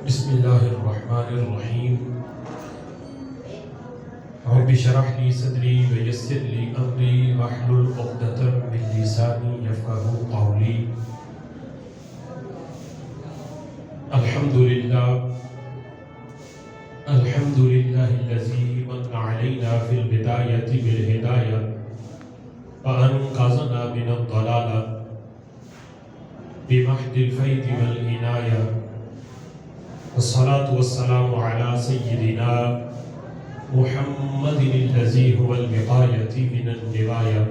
بسم اللہ الرحمن الرحیم رب اشرح لي صدری ویسر لي امری واحلل عقدۃ من لسانی یفقهوا قولی. الحمد للہ الذی من علینا فی البدایۃ بالہدایہ وانقذنا من الضلالہ بمحض الفیض والعنایہ. والصلاة والسلام على سيدنا محمد الذي هو الوقاية من النوايا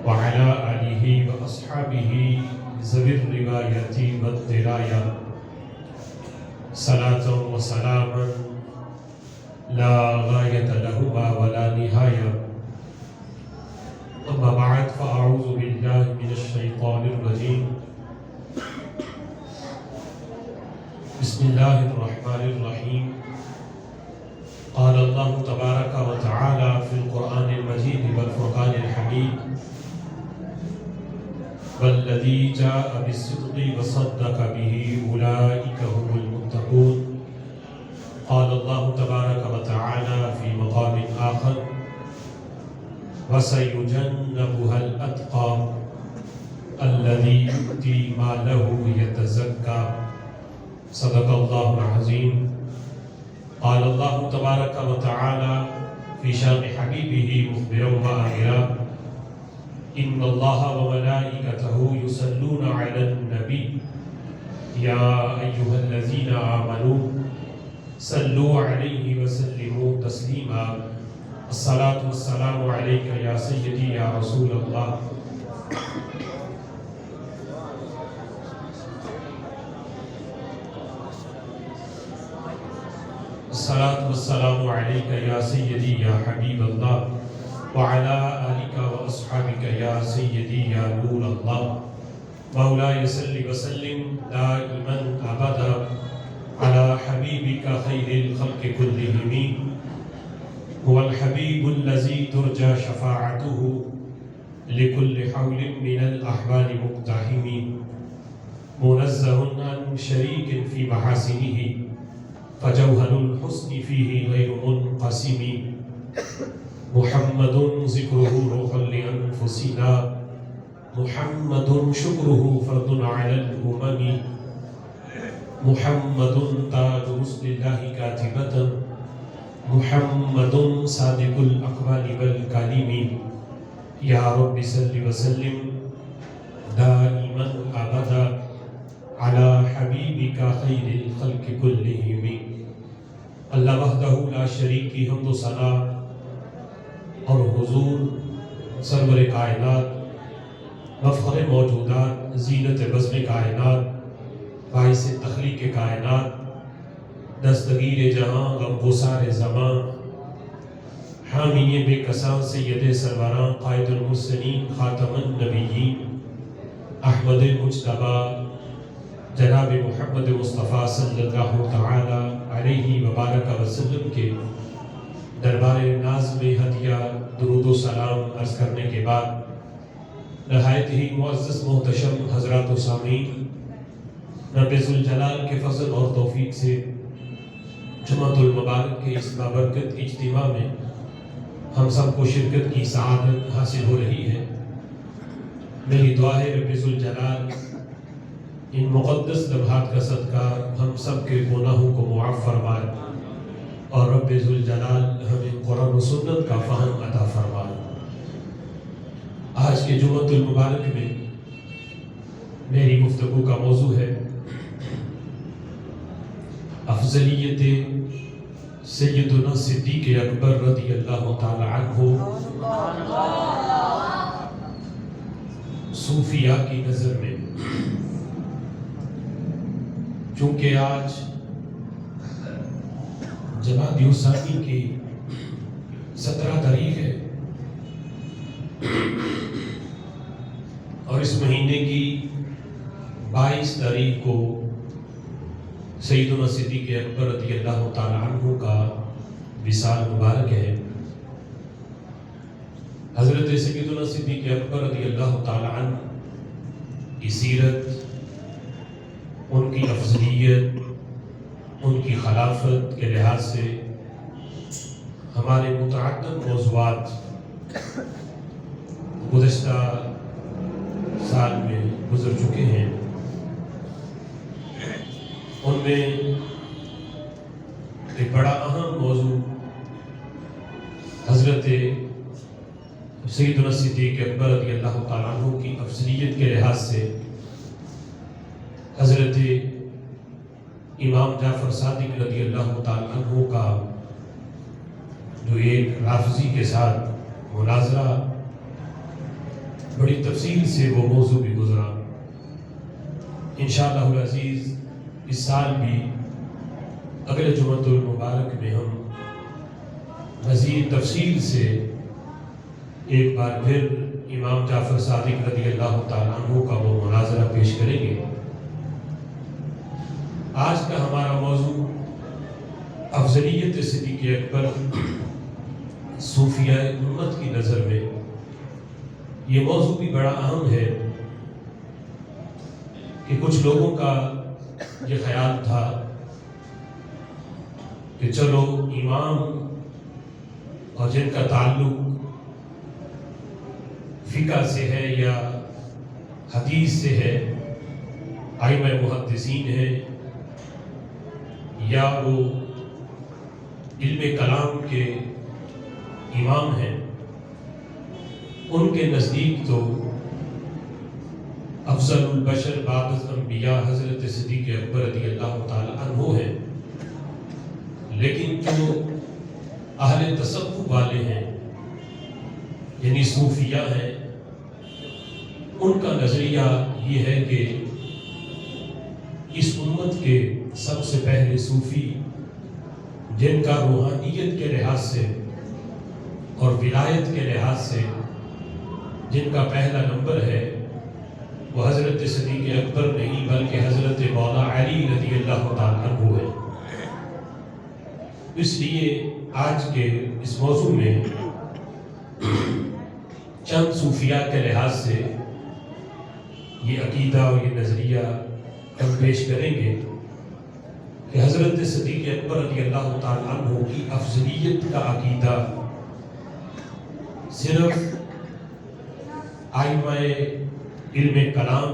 وعلى آله وأصحابه ذوي الرواية والدراية صلاة وسلاما لا غاية لهما ولا نهاية. أما بعد فأعوذ بالله من الشيطان الرجيم. بسم اللہ الرحمن الرحیم. قال اللہ تبارک و تعالی فی القرآن المجید والفرقان الحمید والذی جاء بالصدق وصدق به اولئک هم المتقون. قال اللہ تبارک و تعالی فی مقام آخر وسیجنبها الاتقى الذی یؤتی مالہ یتزکى. صدق اللہ العظیم. قال اللہ تبارک و تعالی فی شان حبیبہ مخبرا وآمرا ان اللہ وملائکتہ یصلون علی النبی یا ایہا الذین آمنوا صلوا علیہ وسلموا تسلیما. الصلاة والسلام علیک یا سیدی یا رسول اللہ. الصلاة والسلام علیک یا سیدی یا حبیب اللہ وعلا آلک واصحابک یا سیدی یا نور اللہ. مولاي صل وسلم دائما ابدا على حبیبک خیر الخلق كلهم. هو الحبیب الذی ترجى شفاعته لكل حول من الأحوال مقتحم. منزه عن شریک في محاسنه فجوهر الحسن فيه غير منقسم. محمد ذكره روح لأنفسنا محمد شكره فرض على الأمم. محمد تاج رسل الله كاتبة محمد صادق الأقوال والكلم. يا رب صل وسلم دائما أبدا على حبیبک خیر الخلق كلهم. اللہ وحدہ لا شریک کی حمد و ثنا اور حضور سرور کائنات مفخر موجودات زینت بزم کائنات باعث تخلیق کائنات دستگیر جہاں غمگسار زمان حامی بے کساں سید سروران قائد المرسلین خاتم النبیین احمد مجتبی جناب محمد مصطفیٰ صلی اللہ تعالی علیہ وبارک وسلم کے دربار ناز میں ہدیہ درود و سلام عرض کرنے کے بعد نہایت ہی معزز محتشم حضرات و سامعین، رب ذوالجلال کے فضل اور توفیق سے جمعۃ المبارک کے اس بابرکت اجتماع میں ہم سب کو شرکت کی سعادت حاصل ہو رہی ہے. میری دعا ہے رب ذوالجلال ان مقدس لمحات کا صدقہ ہم سب کے گناہوں کو معاف فرمائے اور رب ذوالجلال ہمیں قرآن و سنت کا فہم عطا فرمائے. آج کے جمعۃ المبارک میں میری گفتگو کا موضوع ہے افضلیت سیدنا صدیق اکبر رضی اللہ تعالی عنہ صوفیاء کی نظر میں. چونکہ آج جمادی الثانی کی 17 تاریخ ہے اور اس مہینے کی 22 تاریخ کو سیدنا صدیق اکبر رضی اللہ تعالی عنہ کا وصال مبارک ہے. حضرت سیدنا صدیق اکبر رضی اللہ تعالی عنہ کی سیرت، ان کی افضلیت، ان کی خلافت کے لحاظ سے ہمارے متعدد موضوعات گزشتہ سال میں گزر چکے ہیں. ان میں ایک بڑا اہم موضوع حضرت سیدنا صدیق اکبر رضی اللہ تعالیٰ عنہ کی افضلیت کے لحاظ سے حضرت امام جعفر صادق رضی اللہ تعالیٰ عنہ کا جو ایک رافضی کے ساتھ مناظرہ بڑی تفصیل سے وہ موضوع بھی گزرا. انشاءاللہ العزیز اس سال بھی اگلے جمعۃ المبارک میں ہم مزید تفصیل سے ایک بار پھر امام جعفر صادق رضی اللہ تعالیٰ عنہ کا وہ مناظرہ پیش کریں گے. آج کا ہمارا موضوع افضلیت صدیق اکبر صوفیہ امت کی نظر میں. یہ موضوع بھی بڑا اہم ہے کہ کچھ لوگوں کا یہ خیال تھا کہ چلو امام اور جن کا تعلق فقہ سے ہے یا حدیث سے ہے، ائمہ محدثین ہیں یا وہ علم کلام کے امام ہیں، ان کے نزدیک تو افضل البشر بعد الانبیاء حضرت صدیق اکبر رضی اللہ تعالی عنہ ہے. لیکن جو اہل تصوف والے ہیں یعنی صوفیہ ہیں، ان کا نظریہ یہ ہے کہ اس امت کے سب سے پہلے صوفی جن کا روحانیت کے لحاظ سے اور ولایت کے لحاظ سے جن کا پہلا نمبر ہے وہ حضرت صدیق اکبر نہیں بلکہ حضرت مولا علی رضی اللہ تعالیٰ عنہ ہے. اس لیے آج کے اس موضوع میں چند صوفیہ کے لحاظ سے یہ عقیدہ اور یہ نظریہ ہم پیش کریں گے کہ حضرت صدیق اکبر رضی اللہ تعالیٰ عنہ کی افضلیت کا عقیدہ صرف ائمہ علم کلام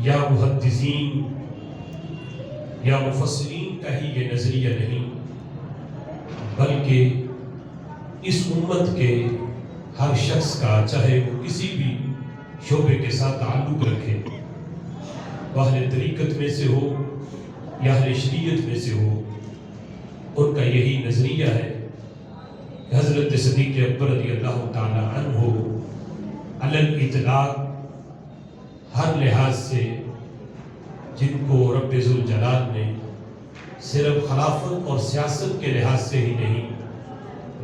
یا محدثین یا مفسرین کا ہی یہ نظریہ نہیں، بلکہ اس امت کے ہر شخص کا، چاہے وہ کسی بھی شعبے کے ساتھ تعلق رکھے، وہ اہل طریقت میں سے ہو یا اہل شریعت میں سے ہو، ان کا یہی نظریہ ہے کہ حضرت صدیق اکبر رضی اللہ تعالی عنہ علی الاطلاق ہر لحاظ سے جن کو رب ذوالجلال نے صرف خلافت اور سیاست کے لحاظ سے ہی نہیں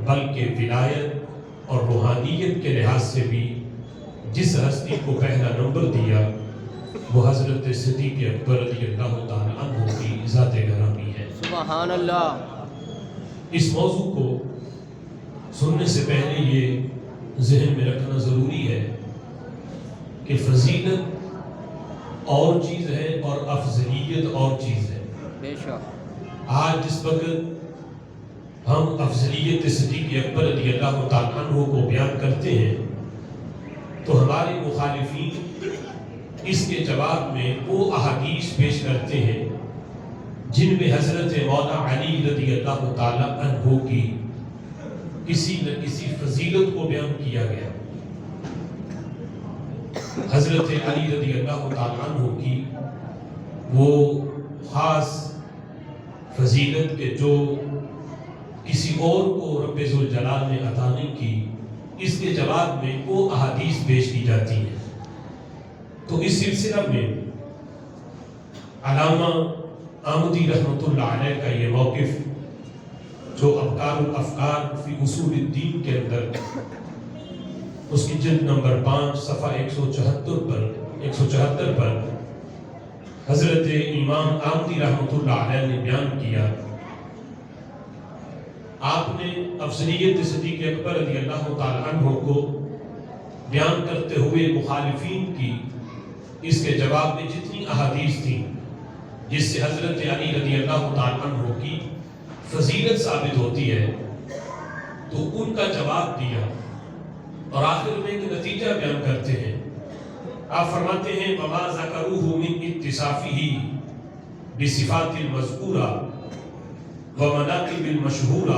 بلکہ ولایت اور روحانیت کے لحاظ سے بھی جس ہستی کو پہلا نمبر دیا وہ حضرت صدیق اکبر رضی اللہ تعالی عنہ کی ذات گرامی ہے. سبحان اللہ. اس موضوع کو سننے سے پہلے یہ ذہن میں رکھنا ضروری ہے کہ فضیلت اور چیز ہے اور افضلیت اور چیز ہے. بے شک. آج جس وقت ہم افضلیت صدیق اکبر رضی اللہ تعالیٰ عنہ کو بیان کرتے ہیں تو ہمارے مخالفین اس کے جواب میں وہ احادیث پیش کرتے ہیں جن میں حضرت مولا علی رضی اللہ تعالیٰ عنہ کی کسی نہ کسی فضیلت کو بیان کیا گیا. حضرت علی رضی اللہ تعالیٰ عنہ کی وہ خاص فضیلت کے جو کسی اور کو رب ذوالجلال نے عطا نہیں کی، اس کے جواب میں وہ احادیث پیش کی جاتی ہیں. تو اس سلسلہ میں علامہ آمدی رحمۃ اللہ علیہ کا یہ موقف جو ابکار الافکار فی اصول الدین کے اندر اس کی جلد نمبر 5 صفحہ 174 پر حضرت امام آمدی رحمۃ اللہ علیہ نے بیان کیا. آپ نے افضلیت صدیق اکبر رضی اللہ تعالی عنہ کو بیان کرتے ہوئے مخالفین کی اس کے جواب میں جتنی احادیث تھیں جس سے حضرت علی رضی اللہ تعالیٰ عنہ کی فضیلت ثابت ہوتی ہے، تو ان کا جواب دیا اور آخر میں ایک نتیجہ بیان کرتے ہیں۔ آپ فرماتے ہیں وَمَا ذَكَرُوهُ مِنْ اِتِّصَافِهِ بِصِفَاتِ الْمَذْكُورَةِ وَمَنَاقِبِ الْمَشْهُورَةِ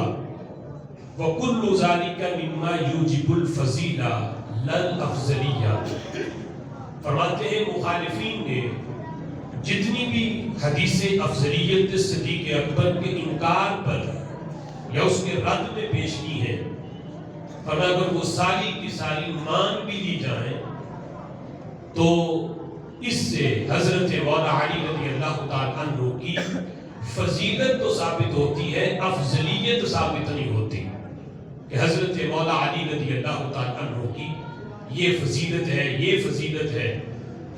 وَكُلُّ ذَلِكَ مِمَّا يُوجِبُ الْفَضِيلَةَ لَا الْأَفْضَلِيَّةَ۔ فرماتے ہیں مخالفین نے جتنی بھی حدیث افضلیت صدیق اکبر کے انکار پر یا اس کے رد میں پیش کی ہے، فرمایا اگر وہ ساری کی ساری مان بھی لی جائیں تو اس سے حضرت مولا علی رضی اللہ تعالیٰ عنہ کی فضیلت تو ثابت ہوتی ہے، افضلیت ثابت نہیں ہوتی کہ حضرت مولا علی رضی اللہ تعالیٰ عنہ کی یہ فضیلت ہے، یہ فضیلت ہے۔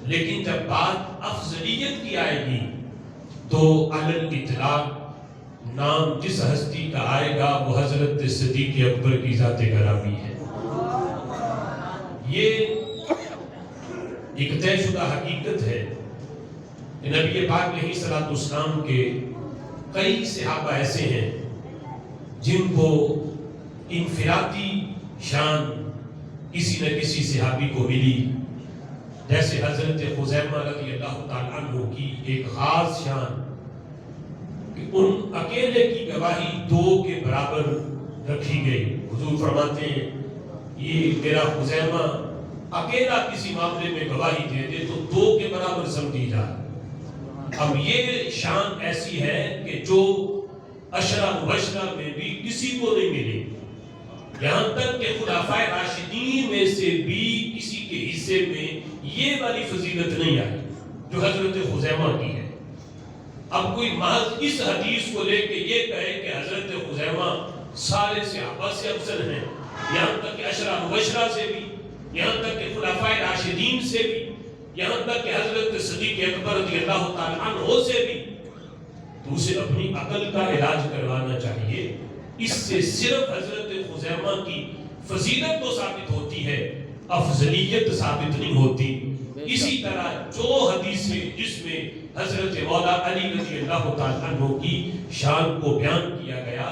لیکن جب بات افضلیت کی آئے گی تو علی الاطلاق نام جس ہستی کا آئے گا وہ حضرت صدیق اکبر کی ذات گرامی ہے۔ یہ ایک طے شدہ حقیقت ہے کہ نبی پاک علیہ الصلوۃ والسلام کے کئی صحابہ ایسے ہیں جن کو انفرادی شان کسی نہ کسی صحابی کو ملی، جیسے حضرت خزیمہ رضی اللہ تعالیٰ عنہ کی ایک خاص شان کہ ان اکیلے کی گواہی 2 کے برابر رکھی گئی۔ حضور فرماتے ہیں یہ میرا خزیمہ اکیلا کسی معاملے میں گواہی دے دے تو 2 کے برابر سمجھی جائے۔ اب یہ شان ایسی ہے کہ جو عشرہ مبشرہ میں بھی کسی کو نہیں ملی، یہاں تک کہ خلفائے راشدین میں سے بھی کسی کے حصے میں یہ والی فضیلت نہیں آئی جو حضرت خزیمہ کی ہے۔ اب کوئی محض اس حدیث کو لے کے یہ کہے کہ حضرت خزیمہ سارے صحابہ سے افضل ہیں، یہاں تک کہ عشرہ مبشرہ سے بھی، یہاں تک کہ خلفائے راشدین سے بھی، یہاں تک کہ حضرت صدیق اکبر رضی اللہ تعالیٰ عنہ سے بھی، تو اسے اپنی عقل کا علاج کروانا چاہیے۔ اس سے صرف حضرت خزیمہ کی فضیلت تو ثابت ہوتی ہے، افضلیت ثابت نہیں ہوتی۔ اسی طرح جو حدیث جس میں حضرت مولا علی رضی اللہ تعالیٰ عنہ کی شان کو بیان کیا گیا،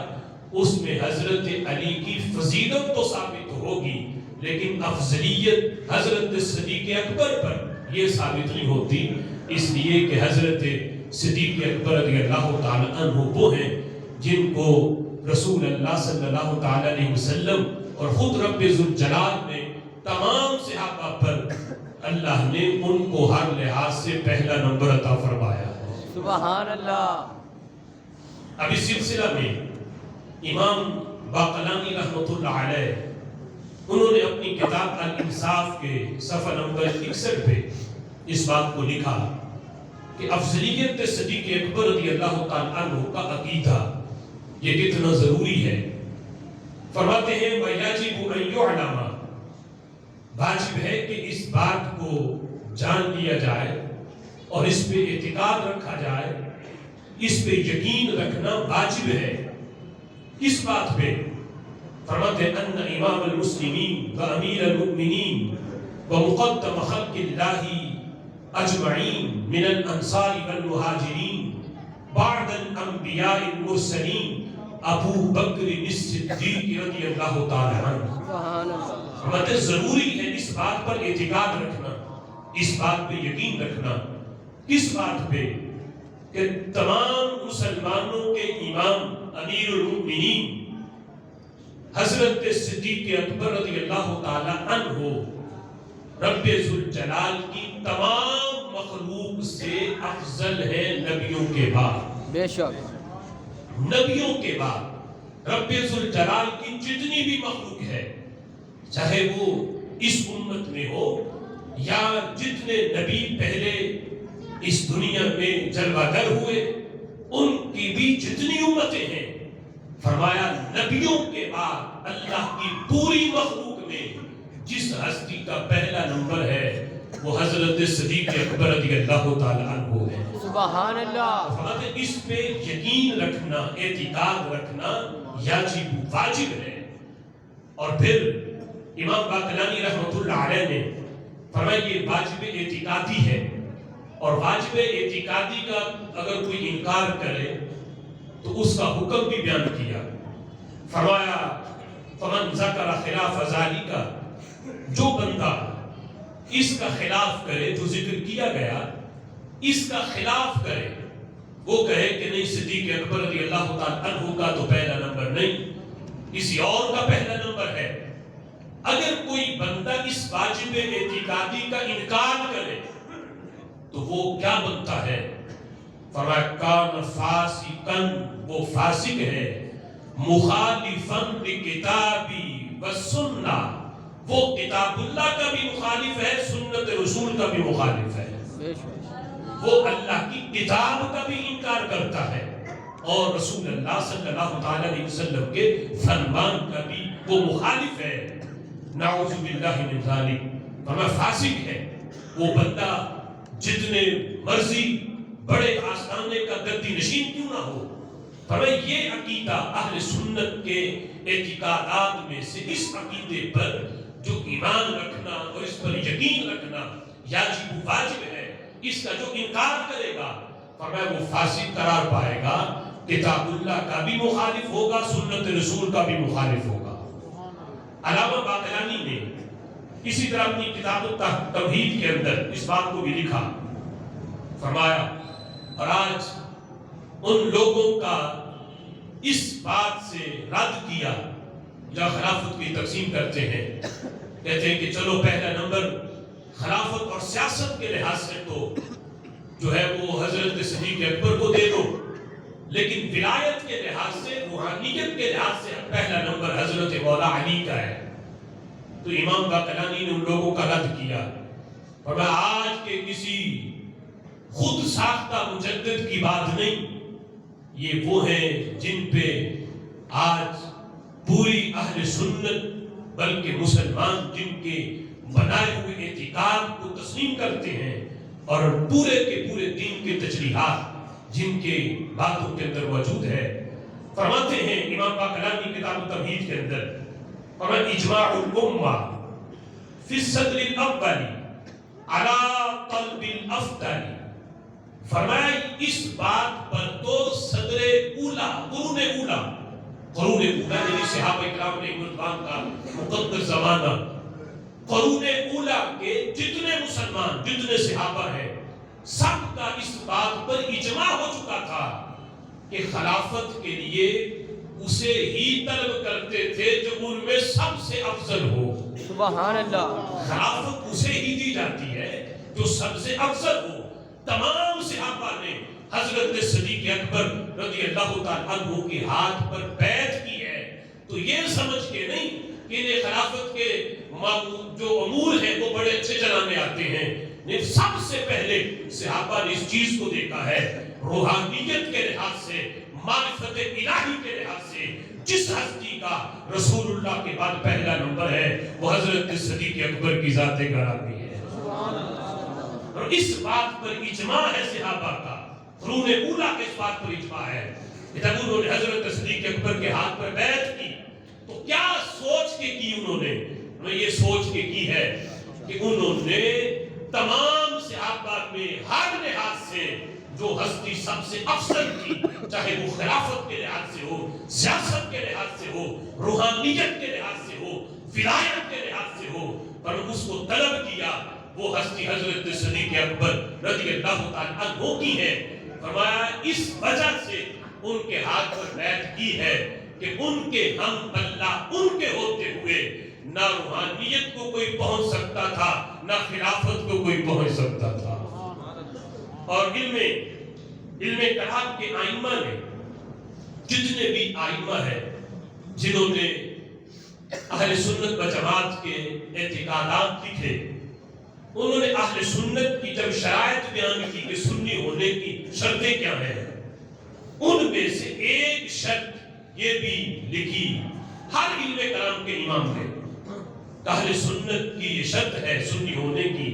اس میں حضرت علی کی فضیلت تو ثابت ہوگی، لیکن افضلیت حضرت صدیق اکبر پر یہ ثابت نہیں ہوتی، اس لیے کہ حضرت صدیق اکبر رضی اللہ تعالیٰ عنہ وہ ہیں جن کو رسول اللہ صلی اللہ تعالیٰ علیہ وسلم اور خود رب ذوالجلال نے تمام صحابہ پر اللہ نے ان کو ہر لحاظ سے پہلا نمبر عطا فرمایا ہے۔ سبحان اللہ۔ اب اس سلسلہ میں امام باقلانی رحمۃ اللہ علیہ انہوں نے اپنی کتاب الانصاف کے صفحہ نمبر 61 پہ اس بات کو لکھا کہ افضلیت صدیق اکبر رضی اللہ تعالیٰ عنہ کا عقیدہ یہ کتنا ضروری ہے۔ فرماتے ہیں وَيَجِبُ أَن يُعْلَمَ، واجب ہے کہ اس بات کو جان لیا جائے اور اس پہ اعتقاد رکھا جائے، اس پہ یقین رکھنا واجب ہے۔ اس بات پہ فرماتے ہیں ان امام المسلمین و امیر المؤمنین و مقدم خلق اللہ اجمعین من الانصار والمہاجرین بعد الانبیاء المرسلین ابو بکر الصدیق رضی اللہ تعالی عنہ۔ فرماتے ضروری ہے اس بات پر اعتقاد رکھنا، اس بات پہ یقین رکھنا۔ کس بات پہ؟ کہ تمام مسلمانوں کے امام امیر المؤمنین حضرت صدیق اکبر رضی اللہ تعالی عنہ رب ذوالجلال کی تمام مخلوق سے افضل ہے نبیوں کے بعد۔ بے شک نبیوں کے بعد رب ذوالجلال کی جتنی بھی مخلوق ہے، چاہے وہ اس امت میں ہو یا جتنے نبی پہلے اس دنیا میں جلوہ گر ہوئے، ان کی بھی جتنی امتیں ہیں، فرمایا نبیوں کے بعد اللہ کی پوری مخلوق میں جس ہستی کا پہلا نمبر ہے وہ حضرت صدیق اکبر رضی اللہ تعالی عنہ ہے۔ سبحان اللہ۔ فرماتے اس پہ یقین رکھنا، اعتقاد رکھنا واجب ہے۔ اور پھر امام باقلانی رحمۃ اللہ علیہ نے فرمایا یہ واجب اعتقادی ہے، اور واجب اعتقادی کا اگر کوئی انکار کرے تو اس کا حکم بھی بیان کیا. فرمایا فمن ذکر خلاف ذالک، جو بندہ اس کا خلاف کرے، جو ذکر کیا گیا اس کا خلاف کرے، وہ کہے کہ نہیں صدیق اکبر رضی اللہ تعالی عنہ کا تو پہلا نمبر نہیں، کسی اور کا پہلا نمبر ہے. اگر کوئی بندہ اس واجب اعتقادی کا انکار کرے تو وہ کیا بنتا ہے؟ فرمایا کان فاسقا، وہ فاسق ہے، مخالفا لکتابی والسنہ، وہ کتاب اللہ کا بھی مخالف ہے، سنت رسول کا بھی مخالف ہے. وہ اللہ کی کتاب کا بھی انکار کرتا ہے اور رسول اللہ صلی اللہ علیہ وسلم کے فرمان کا بھی وہ مخالف ہے. نعوذ باللہ من ذالک. فرمایا فاسق ہے وہ بندہ جتنے مرضی بڑے آستانے کا گدی نشین کیوں نہ ہو. فرمایا یہ عقیدہ اہل سنت کے اعتقادات میں سے اس عقیدے پر جو ایمان رکھنا اور اس پر یقین رکھنا یاجب واجب ہے، اس کا جو انکار کرے گا فرمایا وہ فاسق قرار پائے گا، کتاب اللہ کا بھی مخالف ہوگا، سنت رسول کا بھی مخالف ہوگا. علامہ باقلانی نے اسی طرح اپنی کتاب التوحید کے اندر اس بات کو بھی لکھا. فرمایا اور آج ان لوگوں کا اس بات سے رد کیا جو خلافت کی تقسیم کرتے ہیں، کہتے ہیں کہ چلو پہلا نمبر خلافت اور سیاست کے لحاظ سے تو جو ہے وہ حضرت صدیق اکبر کو دے دو، لیکن ولایت کے لحاظ سے، روحانیت کے لحاظ سے پہلا نمبر حضرت مولا علی کا ہے. تو امام باقلانی نے ان لوگوں کا رد کیا. اور آج کے کسی خود ساختہ مجدد کی بات نہیں، یہ وہ ہیں جن پہ آج پوری اہل سنت بلکہ مسلمان جن کے بنائے ہوئے اعتقاد کو تسلیم کرتے ہیں اور پورے کے پورے دین کے تجریحات جن کے باتوں کے اندر موجود ہے. فرماتے ہیں امام باقلانی کتاب التوحید کے اندر، اور اجماع الامہ فی الصدر الاول علی قلب الافضل. فرمایا اس بات پر تو صدر اولا، قرون اولا یعنی صحابہ اکرام نے رضوان کا مقدس زمانہ، قرون اولا کے جتنے مسلمان، جتنے صحابہ ہیں، سب کا اس بات پر اجماع ہو چکا تھا کہ خلافت کے لیے اسے ہی طلب کرتے تھے جو ان میں سب سے افضل ہو. سبحان اللہ. خلافت اسے ہی دی جاتی ہے جو سب سے افضل ہو. تمام صحابہ نے حضرت صدیق اکبر رضی اللہ تعالیٰ عنہ کے ہاتھ پر بیعت کی ہے. تو یہ سمجھ کے نہیں کہ انہیں خلافت کے جو امور ہیں وہ بڑے اچھے چلانے آتے ہیں. سب سے پہلے صحابہ نے اس چیز کو دیکھا ہے روحانیت کے لحاظ سے، معرفت الہی کے لحاظ سے جس ہستی کا رسول اللہ کے بعد پہلا نمبر ہے وہ حضرت صدیق اکبر کی ذات گرامی ہے. اور اس بات پر اجماع ہے صحابہ کا، قرون اولا کے اس بات پر اجماع ہے. جب انہوں نے حضرت صدیق اکبر کے ہاتھ پر بیعت کی تو کیا سوچ کے کی؟ انہوں نے یہ سوچ کے کی ہے کہ انہوں نے تمام صحابہ میں ہر لحاظ سے جو ہستی سب سے افضل تھی، چاہے وہ خلافت کے لحاظ سے ہو، سیاست کے لحاظ سے ہو، روحانیت کے لحاظ سے ہو، ولایت کے لحاظ سے ہو، پر اس کو طلب کیا. وہ ہستی حضرت صدیق اکبر رضی اللہ تعالیٰ عنہ کی ہے. فرمایا اس وجہ سے ان کے ہاتھ پر بیعت کی ہے کہ ان کے ہم پلہ ان کے ہوتے ہوئے نہ روحانیت کو کوئی پہنچ سکتا تھا، نہ خلافت کو کوئی پہنچ سکتا تھا. اور علم کلام کے آئمہ نے، جتنے بھی آئمہ ہیں جنہوں نے اہل سنت و جماعت کے اعتقادات لکھے، انہوں نے اہل سنت کی جب شرائط بیان کی کہ سنی ہونے کی شرطیں کیا ہیں، ان میں سے ایک شرط یہ بھی لکھی ہر علم کلام کے امام نے. اہل سنت کی یہ شرط ہے سنی ہونے کی.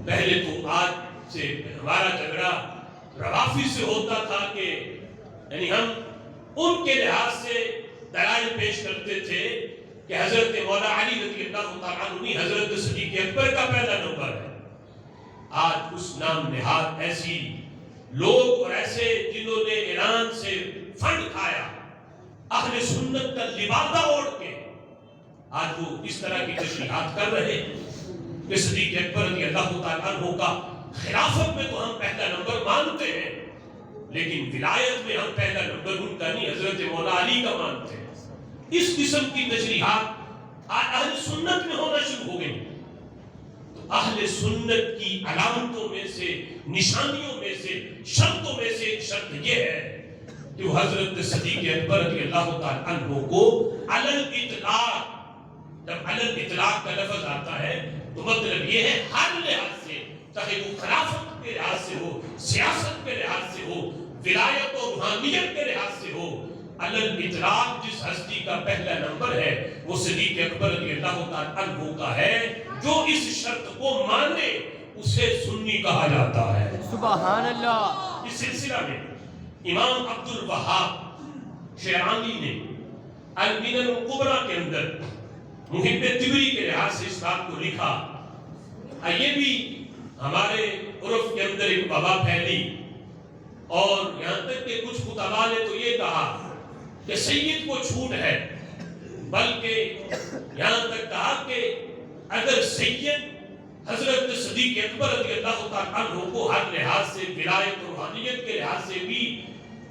پہلے تو آج سے ہمارا جھگڑا روافض سے ہوتا تھا کہ یعنی ہم ان کے لحاظ سے دلائل پیش کرتے تھے کہ حضرت مولا علی رضی اللہ تعالیٰ عنہ حضرت صدیق اکبر کا پہلا نمبر ہے. آج اس نام نہاد ایسی لوگ اور ایسے جنہوں نے ایران سے فنڈ کھایا، اہل سنت کا لبادہ اوڑھ کے آج وہ اس طرح کی تشریحات کر رہے ہیں کہ صدیق اکبر رضی اللہ تعالیٰ عنہ کا خلافت میں تو ہم پہلا نمبر مانتے ہیں، لیکن ولایت میں ہم پہلا نمبر ان کا نہیں حضرت مولا علی کا مانتے ہیں۔ اس قسم کی تشریحات آج اہل سنت میں ہونا شروع ہو گئی۔ تو اہل سنت کی علامتوں میں سے، نشانیوں میں سے، شرطوں میں سے ایک شرط یہ ہے کہ وہ حضرت صدیق اکبر رضی اللہ تعالیٰ عنہ کو علی الاطلاق، جب علی الاطلاق کا لفظ آتا ہے تو مطلب یہ ہے ہر لحاظ سے، چاہے وہ خلافت کے لحاظ سے ہو، سیاست کے لحاظ سے ہو، ولایت و روحانیت کے لحاظ سے ہو، علی الاطلاق جس ہستی کا پہلا نمبر ہے وہ صدیق اکبر رضی اللہ تعالیٰ عنہ کا ہے۔ جو اس شرط کو مانے اسے سنی کہا جاتا ہے۔ سبحان اللہ۔ اس سلسلہ میں امام عبد الوہاب شیرانی نے المنن الکبریٰ کے اندر محب تبری کے لحاظ سے اس بات کو لکھا۔ یہ بھی ہمارے عرف کے اندر ایک وبا پھیلی، اور یہاں تک کہ کچھ خطباء نے تو یہ کہا کہ سید کو چھوٹ ہے، بلکہ یہاں تک کہا کہ اگر سید حضرت صدیق اکبر رضی اللہ تعالیٰ عنہ کو ہر لحاظ سے، ولایت و روحانیت کے لحاظ سے بھی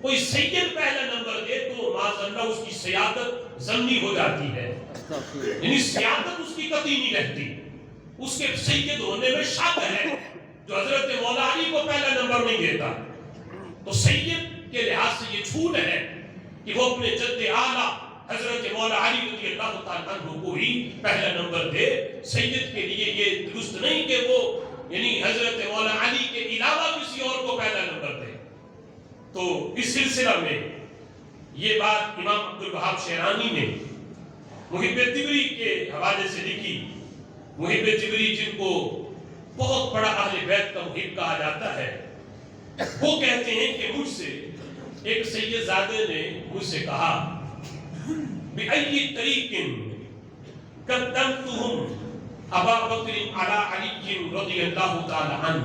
کوئی سید پہلا نمبر دے تو معاذ اللہ اس کی سیادت ضمنی ہو جاتی ہے، یعنی سیادت اس کی قطعی نہیں رہتی، اس کے سید ہونے میں شک ہے۔ جو حضرت مولا علی کو پہلا نمبر نہیں دیتا تو سید کے لحاظ سے یہ چھوٹ ہے کہ وہ اپنے جد اعلیٰ حضرت مولا علی رضی اللہ تعالیٰ عنہ کو ہی پہلا نمبر دے۔ سید کے لیے یہ درست نہیں کہ وہ یعنی حضرت مولا علی کے علاوہ کسی اور کو پہلا نمبر دے۔ تو اس سلسلہ میں یہ بات امام عبد الوہاب شیرانی نے محب تبری کے حوالے سے لکھی۔ محب تبری جن کو بہت بڑا اہل بیت کا محب کہا جاتا ہے، وہ کہتے ہیں کہ مجھ سے ایک سید زادے نے مجھ سے کہا بِأَيِّ طَرِيقٍ قَدَّمْتُهُمْ أَبَا بَكْرٍ عَلَىٰ عَلِيٍّ رَضِيَ اللَّهُ تَعَالَىٰ عَنْهُ۔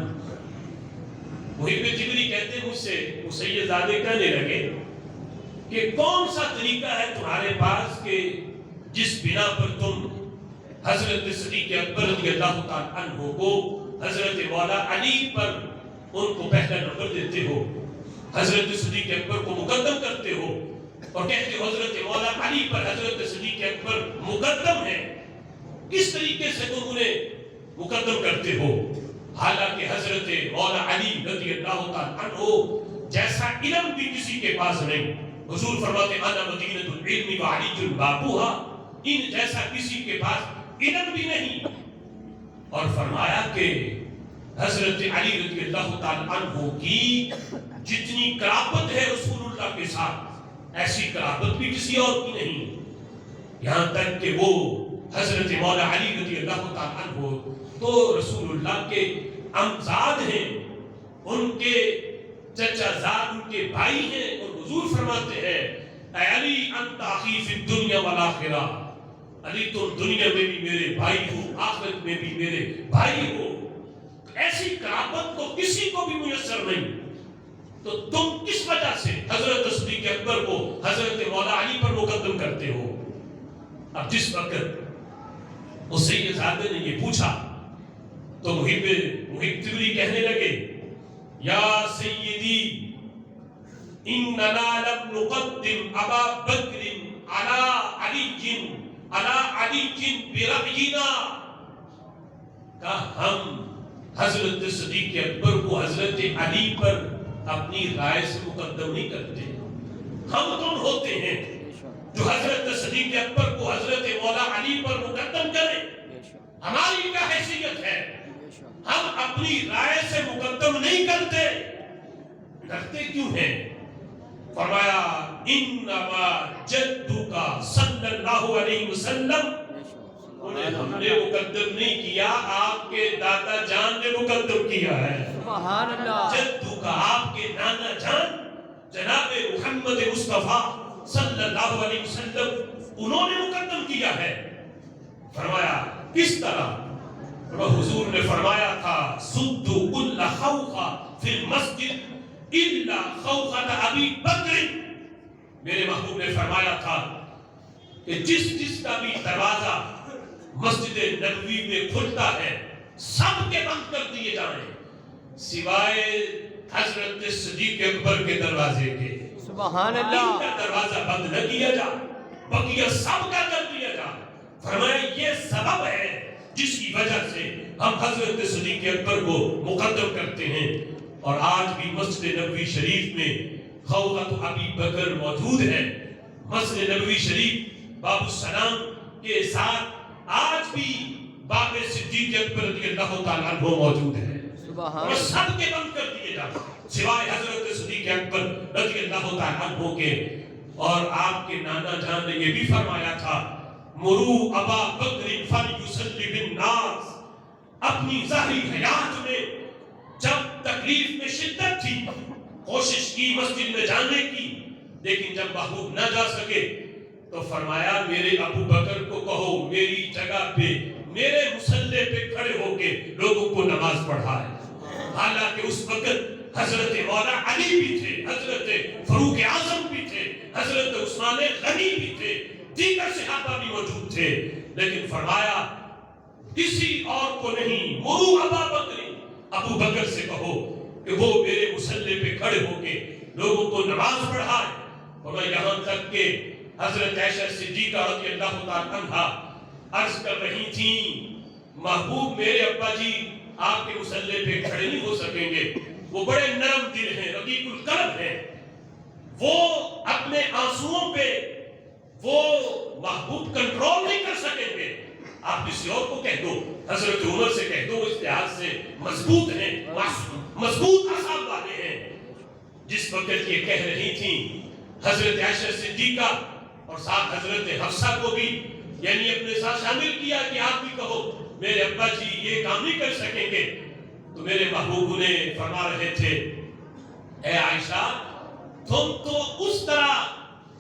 محب تبری کہتے ہیں مجھ سے وہ سید زادے کہنے لگے کہ کون سا طریقہ ہے تمہارے پاس کہ جس بنا پر تم حضرت صدیق اکبر رضی اللہ تعالیٰ عنہ کو حضرت مولا علی پر ان کو پہلا نمبر دیتے ہو، حضرت صدیق اکبر کو مقدم کرتے ہو اور کہتے ہو حضرت مولا علی پر حضرت صدیق اکبر مقدم ہے، کس طریقے سے تم انہیں مقدم کرتے ہو؟ حالانکہ حضرت مولا علی رضی اللہ تعالیٰ عنہ جیسا علم بھی کسی کے پاس نہیں۔ حضور فرماتے ہیں انا مدینۃ العلم وعلی بابوها، ان جیسا کسی کے پاس علم بھی نہیں۔ اور فرمایا کہ حضرت علی رضی اللہ تعالیٰ عنہ کی جتنی قرابت ہے رسول اللہ کے ساتھ، ایسی قرابت بھی کسی اور کی نہیں، یہاں تک کہ وہ حضرت مولا علی رضی اللہ تعالیٰ عنہ تو رسول اللہ کے امزاد ہیں، ان کے چچا زاد ان کے بھائی ہیں، اور حضور فرماتے ہیں اے علی انت اخی فی الدنیا والآخرہ، علی تم دنیا میں بھی میرے بھائی ہو، آخرت میں بھی میرے بھائی ہو۔ ایسی قرابت تو کسی کو بھی میسر نہیں، تو تم کس وجہ سے حضرت صدیق اکبر کو حضرت مولا علی پر مقدم کرتے ہو؟ اب جس وقت اس سید زادے نے یہ پوچھا تو محب تبری کہنے لگے یا سیدی اننا لم نقدم ابا بکر علی علی برأینا، کہ ہم حضرت صدیق اکبر کو حضرت علی پر اپنی رائے سے مقدم نہیں کرتے، ہم کون ہوتے ہیں جو حضرت صدیق اکبر کو حضرت مولا علی پر مقدم کریں؟ ہماری کیا حیثیت ہے؟ ہم اپنی رائے سے مقدم نہیں کرتے، کرتے کیوں ہیں؟ فرمایا انما جدک صلی اللہ علیہ وسلم، انہیں ہم نے مقدم نہیں کیا، آپ کے دادا جان نے مقدم کیا ہے۔ سبحان اللہ۔ جدک آپ کے نانا جان جناب محمد مصطفیٰ صلی اللہ علیہ وسلم انہوں نے مقدم کیا ہے۔ فرمایا کس طرح؟ حضور نے فرمایا تھا سدو کل خوخا فی المسجد الا خوخۃ ابی بکر، میرے محبوب نے فرمایا تھا کہ جس کا بھی دروازہ مسجد نبوی میں کھلتا ہے سب کے بند کر دیے جائیں سوائے حضرت صدیق اکبر کے دروازے کے۔ سبحان ان اللہ۔ کا دروازہ بند نہ کیا جائے، بقیہ سب کا کر دیا جائے۔ فرمایا یہ سبب ہے جس کی وجہ سے ہم حضرت صدیق اکبر کو مقدم کرتے ہیں، اور آج بھی مسجد نبوی شریف میں خوخۃ ابی بکر موجود ہے۔ مسجد نبوی شریف باب السلام کے ساتھ آج بھی باب صدیق اکبر رضی اللہ تعالیٰ عنہ موجود ہے، اور سب کے بند کر دیے جائیں سوائے حضرت صدیق اکبر رضی اللہ تعالیٰ عنہ کے۔ اور آپ کے نانا جان نے یہ بھی فرمایا تھا مرو ابا بکر فلیصلی بالناس، اپنی ظاہری حیات میں جب تکلیف میں شدت تھی کوشش کی مسجد میں جانے کی، لیکن جب محبوب نہ جا سکے تو فرمایا میرے ابو بکر کو کہو میری جگہ پہ میرے مصلی پہ کھڑے ہو کے لوگوں کو نماز پڑھائے۔ حالانکہ اس وقت حضرت مولا علی بھی تھے، حضرت فاروق اعظم بھی تھے، حضرت عثمان غنی بھی تھے، دیگر صحابہ بھی موجود تھے، لیکن فرمایا کسی اور کو نہیں، مرو ابا بکر، ابو بکر سے کہو کہ وہ میرے مصلی پہ کھڑے ہو کے لوگوں کو نماز پڑھائے۔ اور میں یہاں تک کہ حضرت عائشہ صدیقہ رضی اللہ تعالیٰ عنہا عرض کر رہی تھیں محبوب میرے ابا جی آپ کے مصلی پہ کھڑے نہیں ہو سکیں گے، وہ بڑے نرم دل ہیں، رقیق القلب ہیں، وہ اپنے آنسوؤں پہ وہ محبوب کنٹرول نہیں کر سکیں گے، آپ کسی اور کو کہہ دو، حضرت عمر سے کہہ دو، اس لحاظ سے مضبوط ہیں، مضبوط اعصاب والے ہیں۔ جس وقت یہ کہہ رہی تھیں حضرت عائشہ صدیقہ اور ساتھ حضرت حفصہ کو بھی یعنی اپنے ساتھ شامل کیا کہ آپ بھی کہو میرے ابا جی یہ کام نہیں کر سکیں گے، تو میرے محبوب نے فرما رہے تھے اے عائشہ تم تو اس طرح